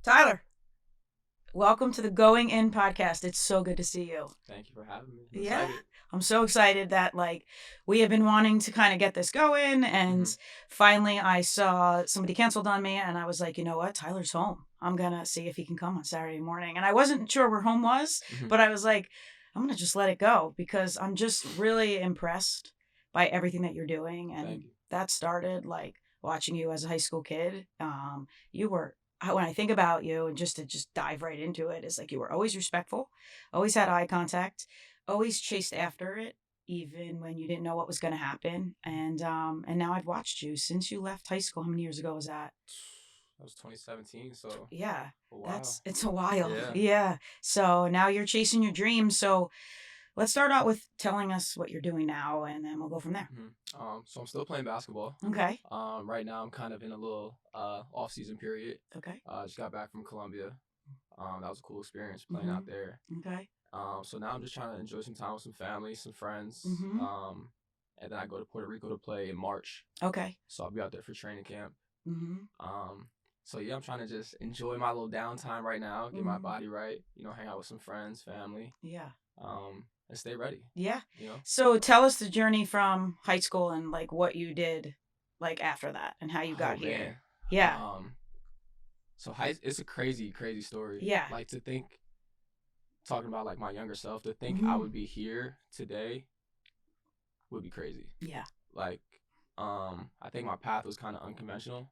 Tyler, welcome to the Going In podcast. It's so good to see you. Thank you for having me. I'm Yeah. excited. I'm so excited that we have been wanting to kind of get this going, and finally I saw somebody canceled on me, and I was like, you know what, Tyler's home. I'm gonna see if he can come on Saturday morning. And I wasn't sure where home was, but I was like, I'm gonna just let it go because I'm just really impressed by everything that you're doing. Thank And you. that started watching you as a high school kid. You were when I think about you, and just to dive right into it, is like you were always respectful, always had eye contact, always chased after it, even when you didn't know what was going to happen. And now I've watched you since you left high school. How many years ago was that? That was 2017, so Yeah, a while. it's a while. Yeah. Yeah. So now you're chasing your dreams. So let's start out with telling us what you're doing now, and then we'll go from there. So I'm still playing basketball. Okay. Right now I'm kind of in a little off season period. Okay. Just got back from Colombia. That was a cool experience playing out there. Okay. So now I'm just trying to enjoy some time with some family, some friends. Mhm. And then I go to Puerto Rico to play in March. Okay. So I'll be out there for training camp. Mhm. So yeah, I'm trying to just enjoy my little downtime right now, get my body right, hang out with some friends, family, Yeah. and stay ready. Yeah. You know. So tell us the journey from high school and what you did after that and how you Oh got man. here. Yeah. It's a crazy, crazy story. Yeah. Like to think, talking about like my younger self, to think I would be here today would be crazy. Yeah. Like, I think my path was kind of unconventional.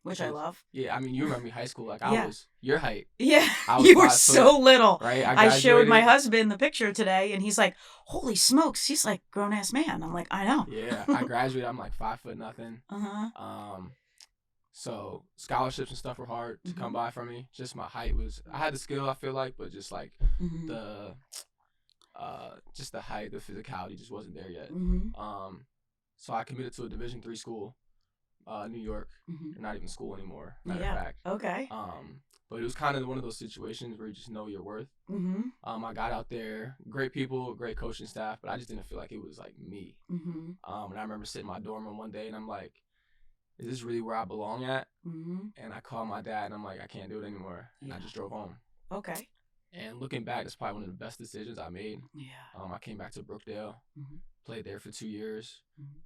Which I love. Yeah, I mean, you remember me high school, like I Yeah. was your height. Yeah. I was You were 5 so foot, little. right? I showed my graduated. husband the picture today, and he's like, "Holy smokes, he's like grown ass man." I'm like, "I know." Yeah, I graduated. I'm like 5 foot nothing. Uh-huh. So scholarships and stuff were hard to come by for me. Just my height was. I had the skill, I feel like, but just like the, just the height, the physicality just wasn't there yet. So I committed to a Division III school, New York. Not even school anymore. Matter of fact. Okay. But it was kind of one of those situations where you just know your worth. I got out there, great people, great coaching staff, but I just didn't feel like it was like me. And I remember sitting in my dorm room one day, and I'm like, is this really where I belong at? And I called my dad, and I'm like, I can't do it anymore. And I just drove home. Okay. And looking back, it's probably one of the best decisions I made. Yeah. I came back to Brookdale, played there for 2 years.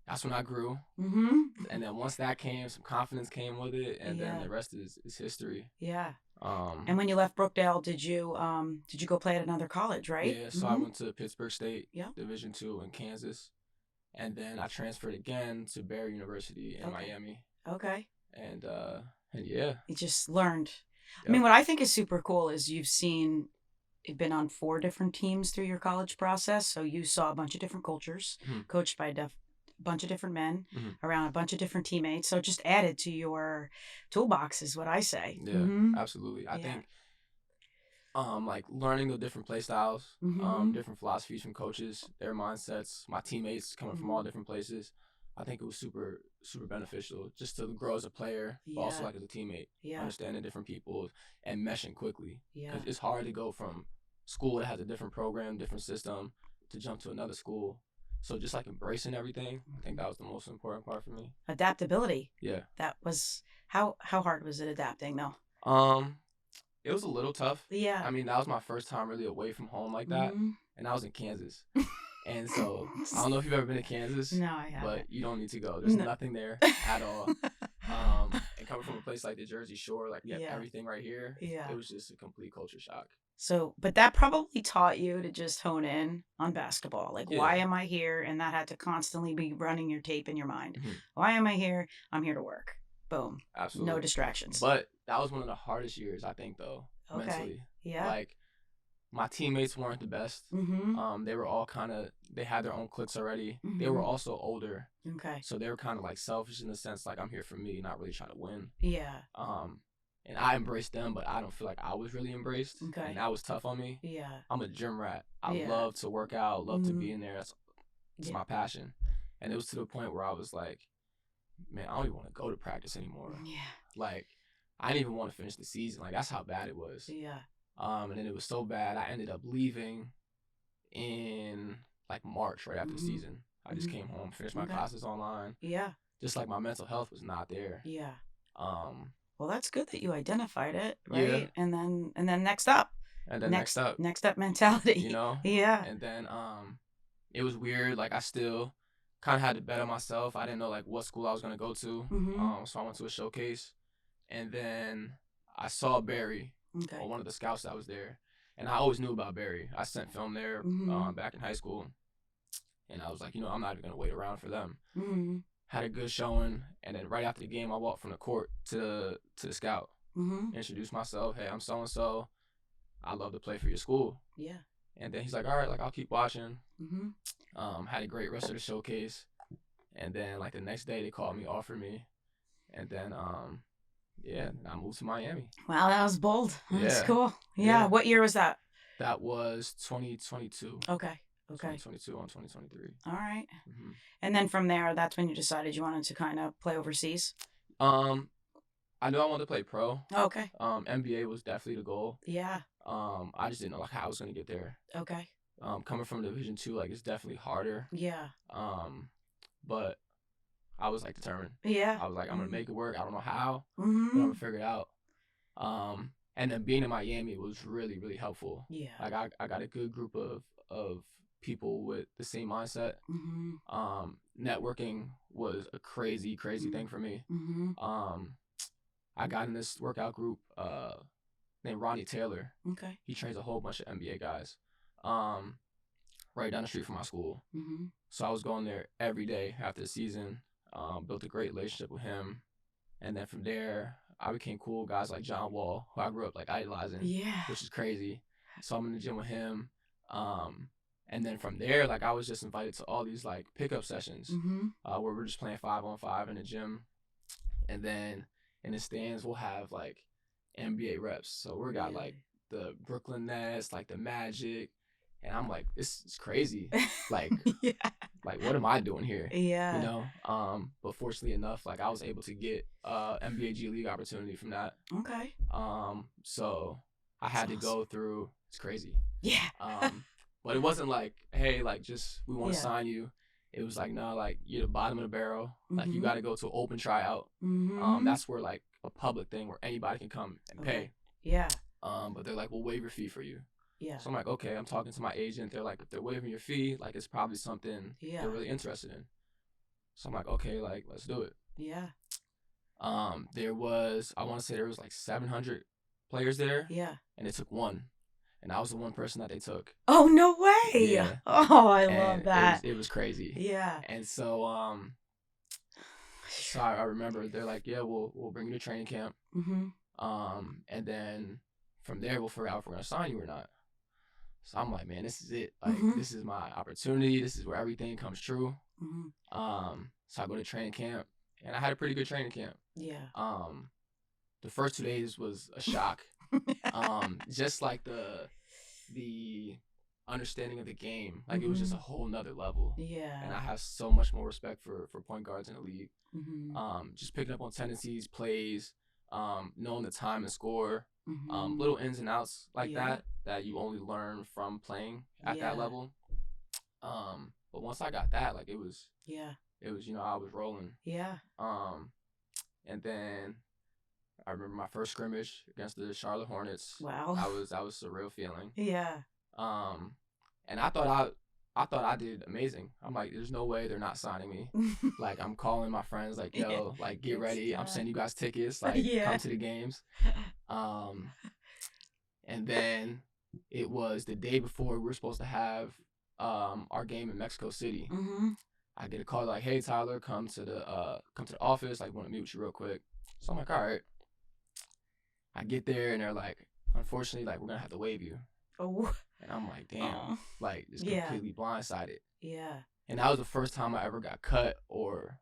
That's when I grew. And then once that came, some confidence came with it, and then the rest is history. Yeah. And when you left Brookdale, did you go play at another college, right? Yeah, so I went to Pittsburgh State, Yeah. Division II in Kansas. And then I transferred again to Barry University in Miami. Okay. And yeah. You just learned. Yep. I mean, what I think is super cool is you've been on 4 different teams through your college process. So you saw a bunch of different cultures, coached by a bunch of different men, around a bunch of different teammates. So just added to your toolbox is what I say. Yeah, absolutely. I think like learning the different play styles, different philosophies from coaches, their mindsets, my teammates coming from all different places. I think it was super, super beneficial just to grow as a player, but also like as a teammate, understanding different people and meshing quickly. Because it's hard to go from school that has a different program, different system, to jump to another school. So just like embracing everything, I think that was the most important part for me. Adaptability. Yeah. That was how hard was it adapting though? It was a little tough. Yeah. I mean, that was my first time really away from home like that, and I was in Kansas. And so I don't know if you've ever been to Kansas. No, I haven't. But you don't need to go. There's nothing there at all. And coming from a place like the Jersey Shore, like you have everything right here. Yeah. It was just a complete culture shock. So, but that probably taught you to just hone in on basketball. Like, why am I here? And that had to constantly be running your tape in your mind. Why am I here? I'm here to work. Boom. Absolutely. No distractions. But that was one of the hardest years, I think, though, mentally. Yeah. Like, my teammates weren't the best. They were all they had their own cliques already. They were also older. Okay. So they were kind of like selfish in the sense, like, I'm here for me, not really trying to win. Yeah. And I embraced them, but I don't feel like I was really embraced. Okay. And that was tough on me. Yeah. I'm a gym rat. I love to work out, love to be in there. It's my passion. And it was to the point where I was like, man, I don't even want to go to practice anymore. Yeah. Like, I didn't even want to finish the season. Like, that's how bad it was. Yeah. And then it was so bad, I ended up leaving in like March, right after the season. I just came home, finished my classes online. Yeah. Just like my mental health was not there. Yeah. Well, that's good that you identified it, Yeah. right? And then next up. And then next up, next up mentality. you know? Yeah. And then it was weird. Like I still kind of had to bet on myself. I didn't know like what school I was gonna go to. So I went to a showcase, and then I saw Barry, or one of the scouts that was there, and I always knew about Barry. I sent film there back in high school, and I was like, I'm not even gonna wait around for them. Had a good showing, and then right after the game, I walked from the court to the scout, introduced myself. Hey, I'm so and so. I love to play for your school. Yeah. And then he's like, all right, like I'll keep watching. Had a great rest of the showcase, and then like the next day they called me, offered me, and then I moved to Miami. Wow, that was bold. That's cool. Yeah. Yeah. What year was that? That was 2022. Okay. 2022 on 2023. All right. And then from there, that's when you decided you wanted to kind of play overseas? I knew I wanted to play pro. Okay. NBA was definitely the goal. Yeah. I just didn't know like how I was gonna get there. Okay. Coming from Division II, like it's definitely harder. Yeah. But I was like determined. Yeah. I was like, I'm gonna make it work. I don't know how, but I'm gonna figure it out. And then being in Miami was really, really helpful. Yeah. Like I got a good group of people with the same mindset. Networking was a crazy thing for me. I got in this workout group named Ronnie Taylor. Okay. He trains a whole bunch of NBA guys right down the street from my school. So I was going there every day after the season, built a great relationship with him. And then from there, I became cool with guys like John Wall, who I grew up like idolizing, which is crazy. So I'm in the gym with him. And then from there, like I was just invited to all these like pickup sessions where we're just playing 5-on-5 in the gym. And then in the stands, we'll have like NBA reps. So we got like the Brooklyn Nets, like the Magic. And I'm like, this is crazy. Like, like what am I doing here? Yeah. You know? But fortunately enough, like I was able to get NBA G League opportunity from that. Okay. So I had to go through, it's crazy. Yeah. But it wasn't like, hey, like just we want to sign you. It was like, no, like you're the bottom of the barrel. Like you got to go to an open tryout. That's where like a public thing where anybody can come and pay. Yeah. But they're like, we'll waive your fee for you. Yeah. So I'm like, okay, I'm talking to my agent. They're like, if they're waiving your fee, like it's probably something they're really interested in. So I'm like, okay, like let's do it. Yeah. There was, I want to say there was like 700 players there. Yeah. And it took one. And I was the one person that they took. Oh, no way. Yeah. Oh, I love that. It was crazy. Yeah. And so I remember they're like, yeah, we'll bring you to training camp. And then from there we'll figure out if we're gonna sign you or not. So I'm like, man, this is it. Like this is my opportunity. This is where everything comes true. So I go to training camp, and I had a pretty good training camp. Yeah. The first 2 days was a shock. Just like the understanding of the game, like it was just a whole nother level. Yeah. And I have so much more respect for point guards in the league. Just picking up on tendencies, plays, knowing the time and score, little ins and outs like that you only learn from playing at that level. But once I got that, like it was I was rolling. Yeah. And then I remember my first scrimmage against the Charlotte Hornets. Wow. That was a surreal feeling. Yeah. And I thought I did amazing. I'm like, there's no way they're not signing me. Like I'm calling my friends like, yo, like get ready. I'm sending you guys tickets. Like come to the games. And then it was the day before we were supposed to have our game in Mexico City. I get a call like, hey Tyler, come to the office. Like want to meet with you real quick. So I'm like, all right. I get there and they're like, unfortunately, like we're gonna have to waive you. Oh. And I'm like, damn, like just completely blindsided. Yeah. And that was the first time I ever got cut or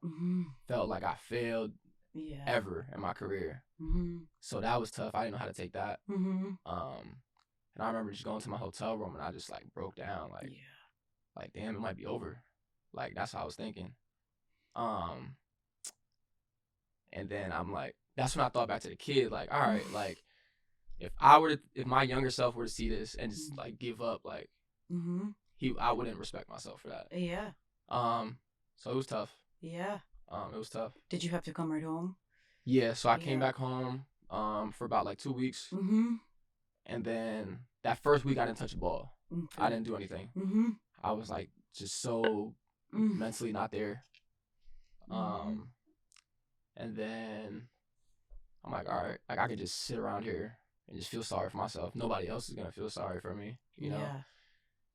felt like I failed ever in my career. So that was tough. I didn't know how to take that. And I remember just going to my hotel room and I just like broke down, like damn, it might be over. Like that's how I was thinking. And then I'm like, that's when I thought back to the kid, like, all right, like if my younger self were to see this and just like give up, like I wouldn't respect myself for that. Yeah. So it was tough. Yeah. It was tough. Did you have to come right home? Yeah, so I came back home for about like 2 weeks. And then that first week I didn't touch a ball. Okay. I didn't do anything. I was like just so mentally not there. And then I'm like, all right, like I could just sit around here and just feel sorry for myself. Nobody else is gonna feel sorry for me, you know.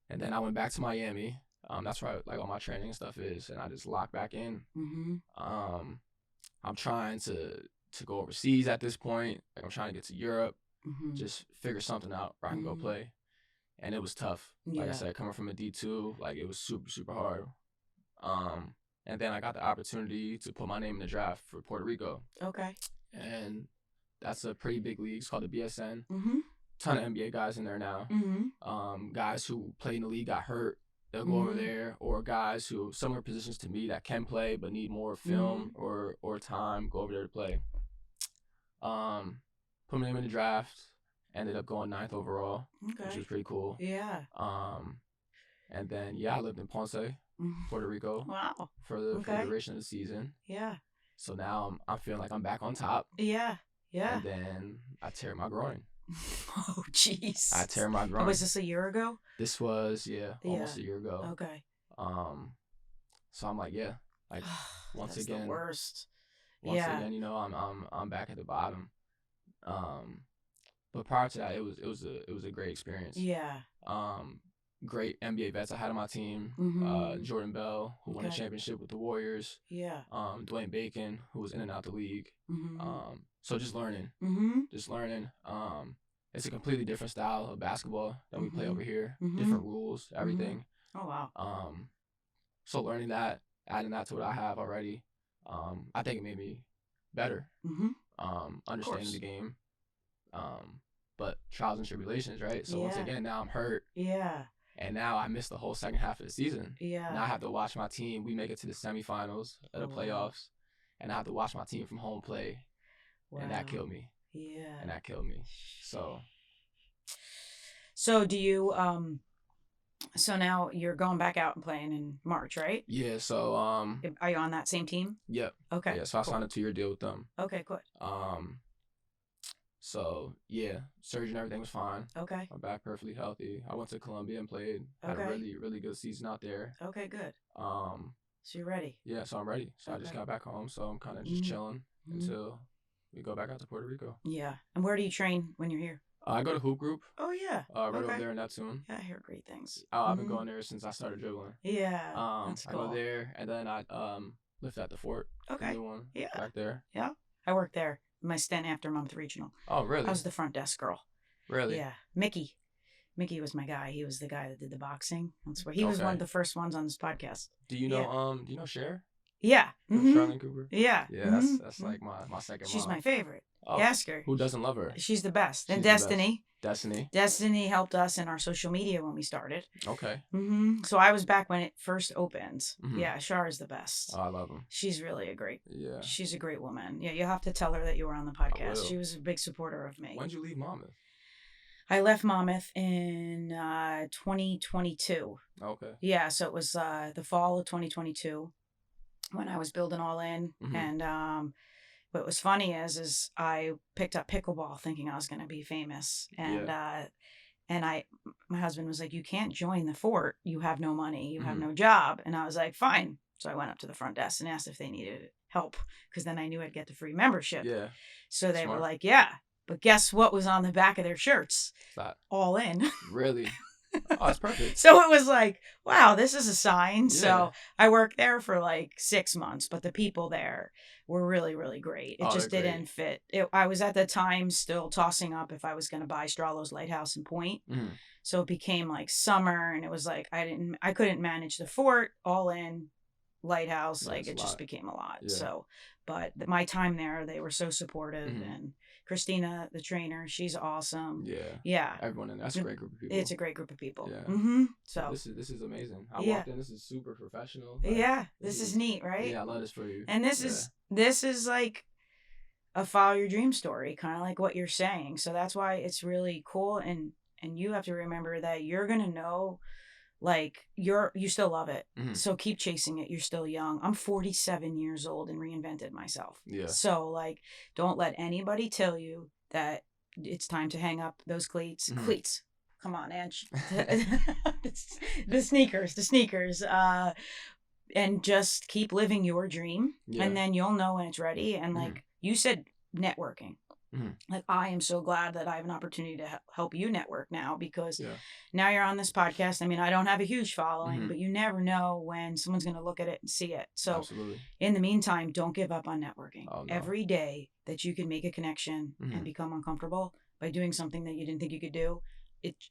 And then I went back to Miami. That's where like all my training and stuff is, and I just locked back in. I'm trying to go overseas at this point. Like I'm trying to get to Europe, just figure something out where I can go play. And it was tough. Like I said, coming from a D2, like it was super, super hard. And then I got the opportunity to put my name in the draft for Puerto Rico. Okay. And that's a pretty big league. It's called the BSN. Ton of NBA guys in there now. Guys who played in the league got hurt. They'll go over there, or guys who similar positions to me that can play but need more film or time go over there to play. Put my name in the draft. Ended up going 9th overall, which was pretty cool. Yeah. And then I lived in Ponce, Puerto Rico. Wow. For the duration of the season. Yeah. So now I'm feeling like I'm back on top. Yeah. Yeah. And then I tear my groin. Oh, jeez. I tear my groin. Was this a year ago? This was almost a year ago. Okay. So I'm like, like once That's again, the worst. Once again, you know, I'm back at the bottom. But prior to that, it was a great experience. Yeah. Great NBA vets I had on my team. Jordan Bell, who won the championship with the Warriors. Yeah. Dwayne Bacon, who was in and out the league. So just learning. It's a completely different style of basketball that we play over here. Different rules, everything. Oh wow. So learning that, adding that to what I have already, I think it made me better. Understanding the game. But trials and tribulations, right? So once again, now I'm hurt. Yeah. And now I missed the whole second half of the season. Yeah. Now I have to watch my team. We make it to the semifinals of the playoffs. And I have to watch my team from home play. Wow. And that killed me. Yeah. And that killed me. So do you so now you're going back out and playing in March, right? Yeah, so are you on that same team? Yep. Okay. Yeah, so I signed a 2-year deal with them. Okay, good. So surgery and everything was fine. Okay. I'm back perfectly healthy. I went to Colombia and played. Had a really, really good season out there. Okay, good. So you're ready? Yeah, so I'm ready. So I just got back home, so I'm kind of just chilling until we go back out to Puerto Rico. Yeah. And where do you train when you're here? I go to Hoop Group. Oh yeah. Right over there in Neptune. Yeah, I hear great things. I've been going there since I started dribbling. Yeah. That's cool. I go there and then I lift at the Fort. Okay. The new one. Yeah. Back there. Yeah. I worked there. My stint after Monmouth Regional. Oh really? I was the front desk girl. Really? Yeah. Mickey was my guy. He was the guy that did the boxing. That's where he was one of the first ones on this podcast. Do you know do you know Cher? Yeah. Charlene Cooper? Yeah. Yeah, that's like my second She's mom. my favorite. Oh, Ask her. Who doesn't love her? She's the best. She's and the Destiny. Best. Destiny helped us in our social media when we started. Okay. So I was back when it first opened. Yeah, Char is the best. Oh, I love him. She's really a great. Yeah. She's a great woman. Yeah, you have to tell her that you were on the podcast. She was a big supporter of me. When did you leave Monmouth? I left Monmouth in 2022. Okay. Yeah, so it was the fall of 2022 when I was building all in, and what was funny is I picked up pickleball thinking I was going to be famous, and my husband was like, "You can't join the Fort. You have no money. You have no job." And I was like, "Fine." So I went up to the front desk and asked if they needed help because then I knew I'd get the free membership. Yeah. So they were like, "Yeah." But guess what was on the back of their shirts? That. All in. Really? Oh, that's perfect. So it was like, wow, this is a sign. Yeah. So I worked there for like 6 months, but the people there were really, really great. It just didn't fit. I was at the time still tossing up if I was going to buy Strallo's Lighthouse and Point. So it became like summer, and it was like I couldn't manage the Fort, all in, Lighthouse. Like it just became a lot. Yeah. So, but my time there, they were so supportive, and Christina, the trainer, she's awesome. Yeah. Everyone in that's a great group of people. It's a great group of people. Yeah. So this is amazing. I walked in. This is super professional. Like, this is neat, right? Yeah, I love this for you. And this is like a follow your dream story, kind of like what you're saying. So that's why it's really cool. And you have to remember that you're gonna know like you still love it. Mm-hmm. So keep chasing it. You're still young. I'm 47 years old and reinvented myself. Yeah. So like, don't let anybody tell you that it's time to hang up those cleats. Mm-hmm. Cleats. Come on, Ange. the sneakers. And just keep living your dream. Yeah. And then you'll know when it's ready. And like Mm-hmm. you said, networking. Mm-hmm. Like, I am so glad that I have an opportunity to help you network now, because Yeah. now you're on this podcast. I mean, I don't have a huge following, Mm-hmm. but you never know when someone's going to look at it and see it. So Absolutely. in the meantime, don't give up on networking. Oh, no. Every day that you can make a connection Mm-hmm. and become uncomfortable by doing something that you didn't think you could do,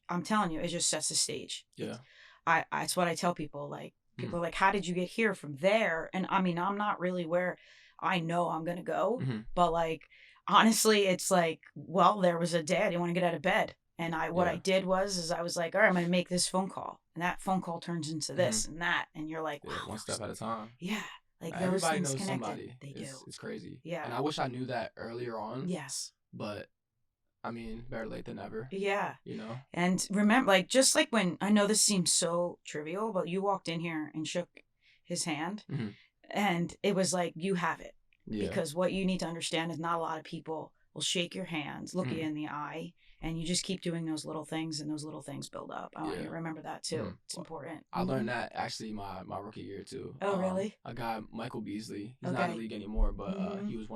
I'm telling you, it just sets the stage. Yeah. That's what I tell people. Like, people Mm-hmm. are like, how did you get here from there? And I mean, I'm not really where I know I'm going to go, Mm-hmm. but like, honestly, it's like, well, there was a day I didn't want to get out of bed. And what I did was I was like, all right, I'm going to make this phone call. And that phone call turns into this and that. And you're like, wow. One step at a time. Yeah. Like those everybody things knows connected. somebody. They do. It's crazy. Yeah. And I wish I knew that earlier on. Yes. But I mean, better late than never. Yeah. You know? And remember, like, just like when, I know this seems so trivial, but you walked in here and shook his hand, and it was like, you have it. Yeah. Because what you need to understand is not a lot of people will shake your hands, look you in the eye, and you just keep doing those little things, and those little things build up. I want you to remember that too. It's important. I learned that actually my rookie year too. Oh, really? A guy, Michael Beasley, he's not in the league anymore, but he was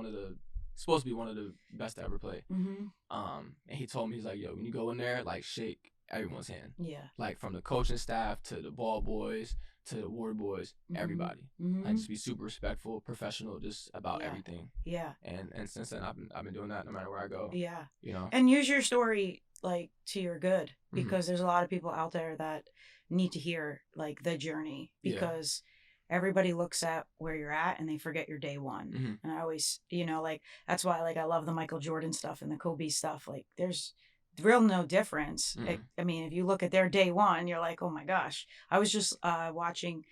supposed to be one of the best to ever play. And he told me, he's like, yo, when you go in there, like, shake everyone's hand. Yeah. Like, from the coaching staff to the ball boys to the ward boys, everybody. Like, just be super respectful, professional, just about everything. Yeah. And since then, I've been doing that no matter where I go. Yeah. You know. And use your story, like, to your good, because there's a lot of people out there that need to hear, like, the journey, because everybody looks at where you're at and they forget your day one. And I always, you know, like, that's why, like, I love the Michael Jordan stuff and the Kobe stuff. Like, there's real no difference. I mean, if you look at their day one, you're like, oh my gosh. I was just watching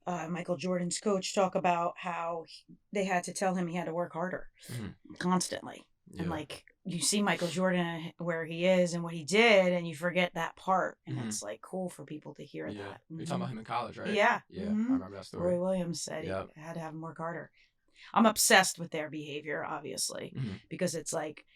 Michael Jordan's coach talk about how they had to tell him he had to work harder constantly. Yeah. And like, you see Michael Jordan where he is and what he did, and you forget that part. And it's like cool for people to hear that. You're talking about him in college, right? Yeah. Yeah. I remember that story. Roy Williams said he had to have him work harder. I'm obsessed with their behavior, obviously, because it's like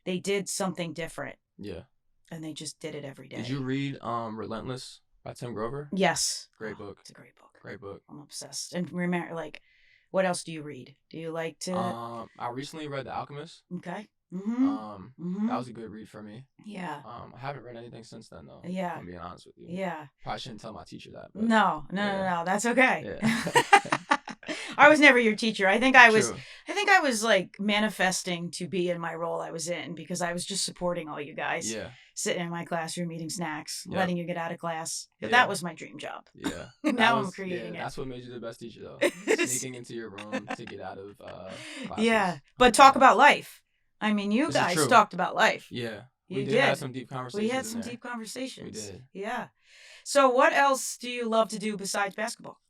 they did something different. Yeah. And they just did it every day. Did you read Relentless by Tim Grover? Yes. Great book. It's a great book. Great book. I'm obsessed. And remember, like, what else do you read? Do you like to? I recently read The Alchemist. Okay. That was a good read for me. Yeah. I haven't read anything since then, though. Yeah. I'm being honest with you. Yeah. Probably shouldn't tell my teacher that. But, no. That's okay. Yeah. I was never your teacher. I think I was like manifesting to be in my role I was in, because I was just supporting all you guys. Yeah. Sitting in my classroom eating snacks, letting you get out of class. Yeah. That was my dream job. Yeah. Now I'm creating it. That's what made you the best teacher, though. Sneaking into your room to get out of classes. Yeah. But talk about life. I mean, you guys talked about life. Yeah. We did have some deep conversations. We had some deep conversations. We did. Yeah. So what else do you love to do besides basketball?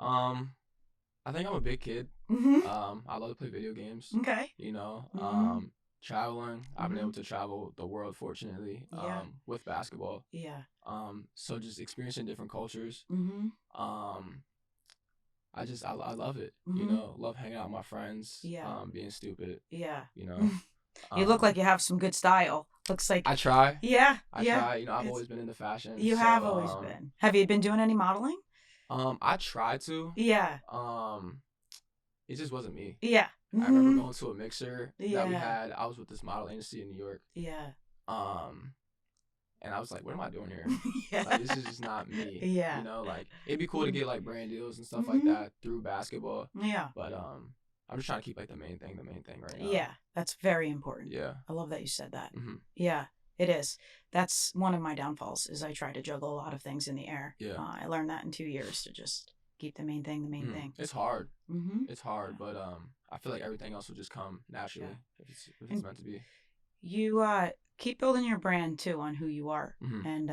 I think I'm a big kid. I love to play video games. Okay. You know, traveling. I've been able to travel the world, fortunately, with basketball. Yeah. So just experiencing different cultures. I love it. You know, love hanging out with my friends. Yeah. Being stupid. Yeah. You know. You look like you have some good style. Looks like I try. Yeah. I try. You know, I've always been into fashion. You have always been. Have you been doing any modeling? I tried to. Yeah. It just wasn't me. Yeah. I remember going to a mixer that we had. I was with this model agency in New York. Yeah. And I was like, what am I doing here? Yeah. Like, this is just not me. Yeah. You know, like, it'd be cool to get, like, brand deals and stuff like that through basketball. Yeah. But I'm just trying to keep, like, the main thing right now. Yeah. That's very important. Yeah. I love that you said that. Yeah. It is. That's one of my downfalls, is I try to juggle a lot of things in the air. Yeah. I learned that in 2 years, to just keep the main thing the main thing. It's hard. It's hard, but I feel like everything else will just come naturally if it's meant to be. You keep building your brand, too, on who you are. And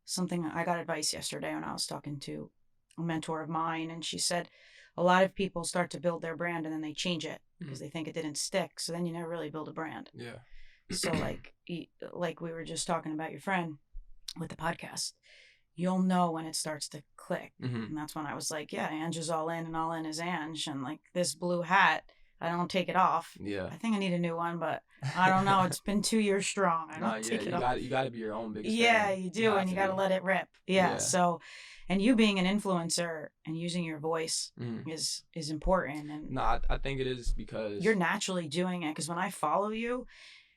something, I got advice yesterday when I was talking to a mentor of mine, and she said a lot of people start to build their brand and then they change it because they think it didn't stick. So then you never really build a brand. Yeah. So like we were just talking about your friend with the podcast, you'll know when it starts to click. Mm-hmm. And that's when I was like, yeah, Ange is all in and all in is Ange. And like this blue hat, I don't take it off. Yeah. I think I need a new one, but I don't know. It's been 2 years strong. I Nah, don't yeah, take it off. you got to be your own biggest Yeah, fan. you do. And you got to let it rip. Yeah. So, and you being an influencer and using your voice is important. And no, I think it is because you're naturally doing it. Because when I follow you,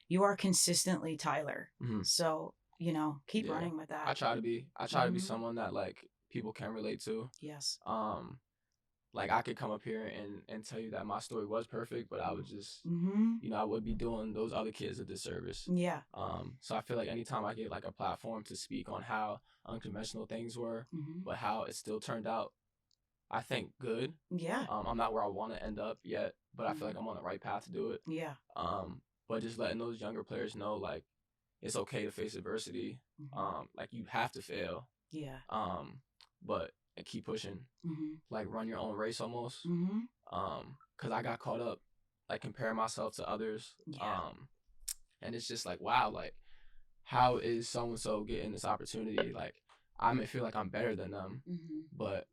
you are consistently Tyler. So, you know, keep running with that. I try to be someone that like people can relate to. Yes. Like I could come up here and tell you that my story was perfect, but I would just, you know, I would be doing those other kids a disservice. Yeah. So I feel like anytime I get like a platform to speak on how unconventional things were, but how it still turned out, I think good. Yeah. I'm not where I want to end up yet, but I feel like I'm on the right path to do it. Yeah. But just letting those younger players know like it's okay to face adversity. Like you have to fail. Yeah. But keep pushing. Like run your own race almost. Cause I got caught up like comparing myself to others. Yeah. And it's just like wow, like how is so and so getting this opportunity? Like I may feel like I'm better than them, but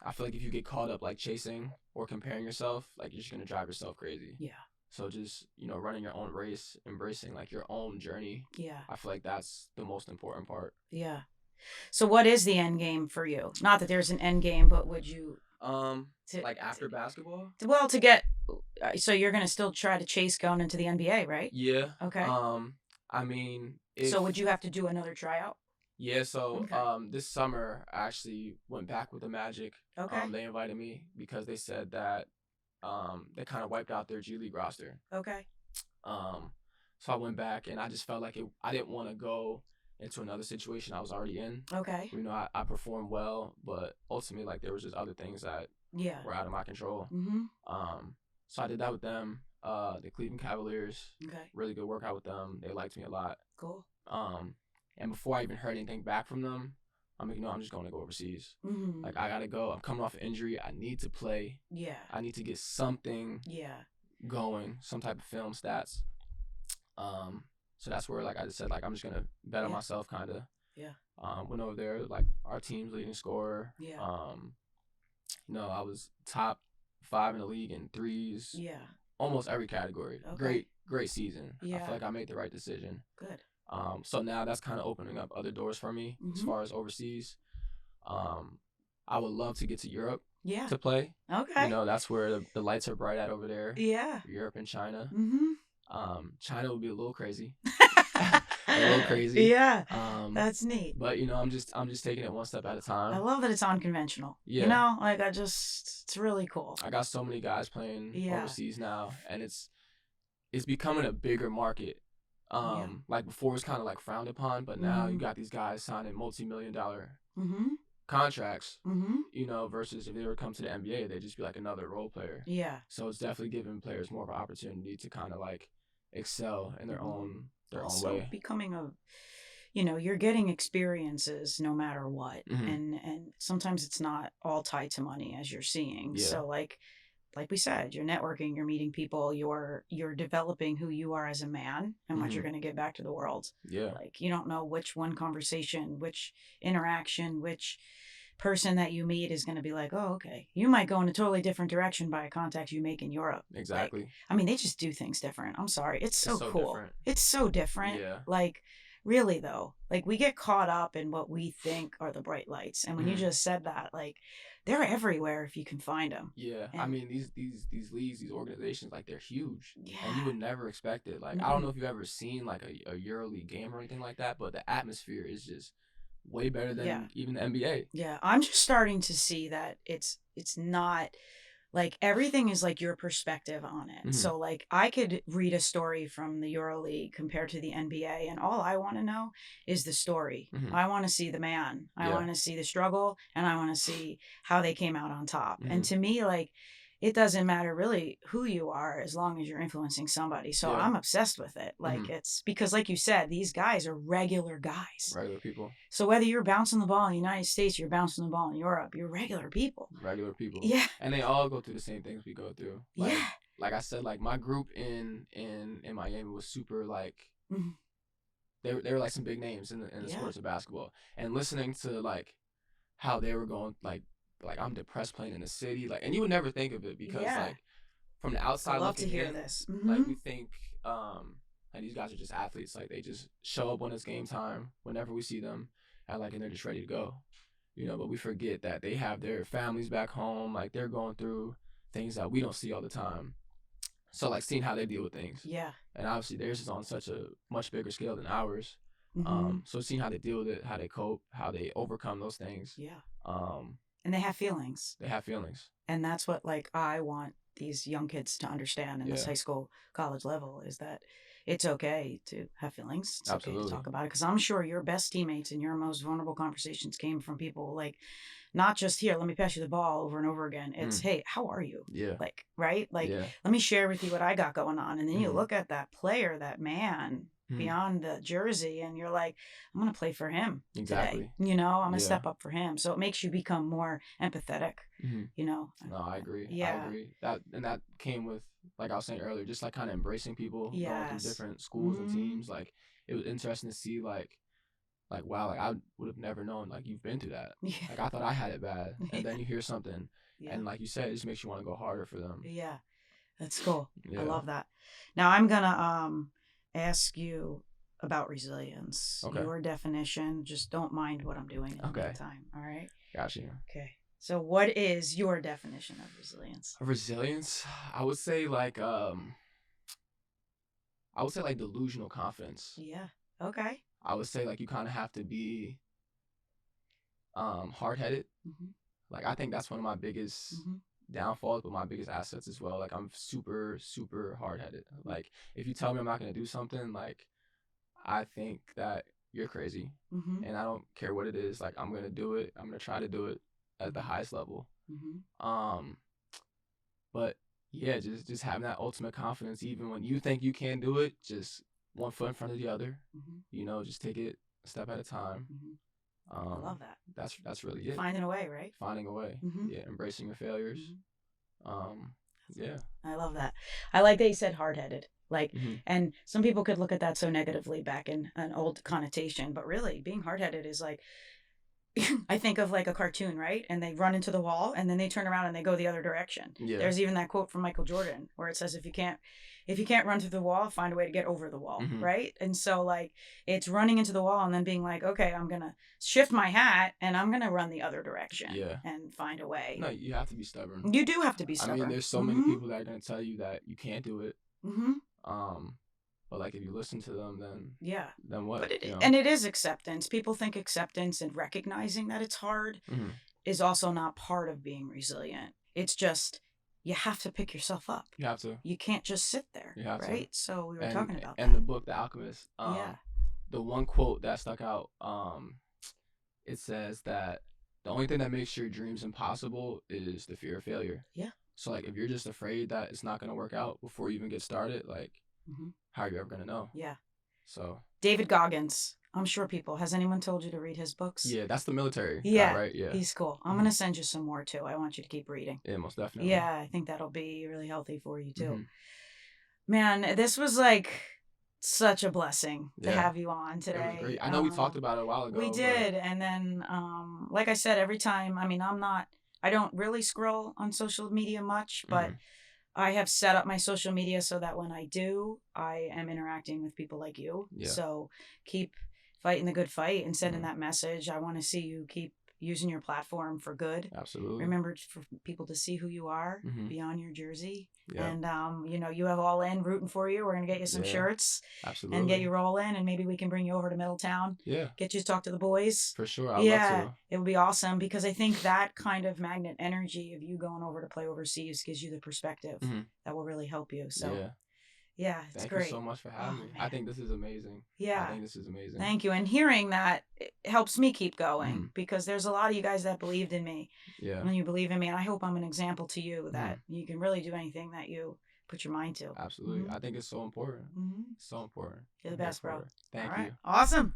I feel like if you get caught up like chasing or comparing yourself, like you're just gonna drive yourself crazy. Yeah. So just, you know, running your own race, embracing like your own journey. Yeah. I feel like that's the most important part. Yeah. So what is the end game for you? Not that there's an end game, but would you like after basketball? Well, to get so you're going to still try to chase going into the NBA, right? Yeah. Okay. I mean, so would you have to do another tryout? Yeah, so this summer I actually went back with the Magic. Okay. They invited me because they said that they kind of wiped out their G League roster. Okay. So I went back and I just felt like I didn't want to go into another situation I was already in. Okay. You know, I performed well, but ultimately like there was just other things that were out of my control. So I did that with them. The Cleveland Cavaliers. Okay. Really good workout with them. They liked me a lot. Cool. And before I even heard anything back from them, I'm like, no, I'm just going to go overseas. Like, I got to go. I'm coming off an injury. I need to play. Yeah. I need to get something going, some type of film stats. So that's where, like, I just said, like, I'm just going to bet on myself, kind of. Yeah. Went over there, like, our team's leading scorer. Yeah. You know, I was top 5 in the league in threes. Yeah. Almost every category. Okay. Great season. Yeah. I feel like I made the right decision. Good. So now that's kind of opening up other doors for me as far as overseas. I would love to get to Europe to play. Okay. You know, that's where the lights are bright at over there. Yeah. Europe and China. China would be a little crazy. A little crazy. Yeah. That's neat. But you know, I'm just taking it one step at a time. I love that it's unconventional. Yeah. You know, like it's really cool. I got so many guys playing overseas now, and it's becoming a bigger market. Like before it was kind of like frowned upon, but now you got these guys signing multi-million-dollar contracts, you know, versus if they were to come to the NBA, they'd just be like another role player. Yeah. So it's definitely giving players more of an opportunity to kind of like excel in their own way. Becoming you know, you're getting experiences no matter what. And sometimes it's not all tied to money as you're seeing. Yeah. So like we said, you're networking, you're meeting people, you're developing who you are as a man and what you're going to get back to the world. Yeah. Like you don't know which one conversation, which interaction, which person that you meet is going to be like, oh, okay. You might go in a totally different direction by a contact you make in Europe. Exactly. Like, I mean, they just do things different. I'm sorry. It's so cool. Different. It's so different. Yeah. Like, really though, like we get caught up in what we think are the bright lights. And when you just said that, like, they're everywhere if you can find them. Yeah. And I mean, these leagues, these organizations, like they're huge. Yeah. And you would never expect it. Like, I don't know if you've ever seen like a EuroLeague game or anything like that, but the atmosphere is just way better than even the NBA. Yeah. I'm just starting to see that it's not like everything is like your perspective on it. So like I could read a story from the EuroLeague compared to the NBA and all I want to know is the story. I want to see the man. I want to see the struggle and I want to see how they came out on top. And to me, like, it doesn't matter really who you are as long as you're influencing somebody. So I'm obsessed with it. Like it's because like you said, these guys are regular guys. Regular people. So whether you're bouncing the ball in the United States, you're bouncing the ball in Europe, you're regular people. Regular people. Yeah. And they all go through the same things we go through. Like, like I said, like my group in Miami was super like they were like some big names in the sports of basketball, and listening to like how they were going like I'm depressed playing in the city, like, and you would never think of it because like from the I outside love to looking hear in, this. like we think like these guys are just athletes, like they just show up when it's game time whenever we see them, and they're just ready to go, but we forget that they have their families back home, like they're going through things that we don't see all the time. So like seeing how they deal with things, and obviously theirs is on such a much bigger scale than ours. So seeing how they deal with it, how they cope, how they overcome those things. And they have feelings. They have feelings. And that's what like I want these young kids to understand in this high school, college level is that it's okay to have feelings. It's Absolutely. okay to talk about it. Because I'm sure your best teammates and your most vulnerable conversations came from people like, not just here, let me pass you the ball over and over again. It's, hey, how are you? Like, right? Like, let me share with you what I got going on. And then you look at that player, that man beyond the jersey, and you're like, I'm going to play for him today. I'm going to step up for him. So it makes you become more empathetic, No, I agree. I agree. That came with, like I was saying earlier, just like kind of embracing people going through different schools and teams. Like it was interesting to see like wow, like I would have never known like you've been through that. Like I thought I had it bad, and then you hear something, and like you said, it just makes you want to go harder for them. That's cool. I love that. Now I'm gonna ask you about resilience. Your definition. Just don't mind what I'm doing in the meantime. All right. Gotcha. Okay. So what is your definition of resilience? Resilience, I would say like delusional confidence. Okay. I would say like you kind of have to be hard-headed. Like I think that's one of my biggest downfalls, but my biggest assets as well. Like I'm super, super hard-headed. Like if you tell me I'm not going to do something, like I think that you're crazy, and I don't care what it is. Like I'm going to do it. I'm going to try to do it at the highest level. But yeah, just having that ultimate confidence, even when you think you can't do it, just one foot in front of the other. Just take it a step at a time. I love that. That's really it. Finding a way, right? Finding a way. Yeah, embracing your failures. Yeah. I love that. I like that you said hard-headed. Like, and some people could look at that so negatively back in an old connotation, but really being hard-headed is like, I think of like a cartoon, right? And they run into the wall and then they turn around and they go the other direction. There's even that quote from Michael Jordan where it says, if you can't run through the wall, find a way to get over the wall. Right. And so like it's running into the wall and then being like, okay, I'm going to shift my hat and I'm going to run the other direction and find a way. No, you have to be stubborn. You do have to be stubborn. I mean, there's so many people that are going to tell you that you can't do it. But like if you listen to them, then what? But and it is acceptance. People think acceptance and recognizing that it's hard is also not part of being resilient. It's just you have to pick yourself up. You have to. You can't just sit there. You have right? To. So we were talking about that. And the book, The Alchemist. The one quote that stuck out. It says that the only thing that makes your dreams impossible is the fear of failure. So like if you're just afraid that it's not going to work out before you even get started, like. How are you ever going to know? So. David Goggins. I'm sure has anyone told you to read his books? Yeah, that's the military guy, right? Yeah. He's cool. I'm going to send you some more too. I want you to keep reading. Yeah, most definitely. Yeah, I think that'll be really healthy for you too. Man, this was like such a blessing to have you on today. It was great. I know we talked about it a while ago. We did. And then, like I said, every time, I mean, I don't really scroll on social media much, but I have set up my social media so that when I do, I am interacting with people like you. So keep fighting the good fight and sending that message. I want to see you keep using your platform for good. Absolutely. Remember for people to see who you are beyond your jersey. And, you have All In rooting for you. We're going to get you some shirts. Absolutely. And get you rolling. And maybe we can bring you over to Middletown. Get you to talk to the boys. For sure. I'd love to. It would be awesome because I think that kind of magnet energy of you going over to play overseas gives you the perspective that will really help you. So, it's Thank great. You so much for having me. Man. I think this is amazing. I think this is amazing. Thank you. And hearing that it helps me keep going because there's a lot of you guys that believed in me. And you believe in me. And I hope I'm an example to you that you can really do anything that you put your mind to. Absolutely. I think it's so important. So important. You're the best, bro. Thank you. Awesome.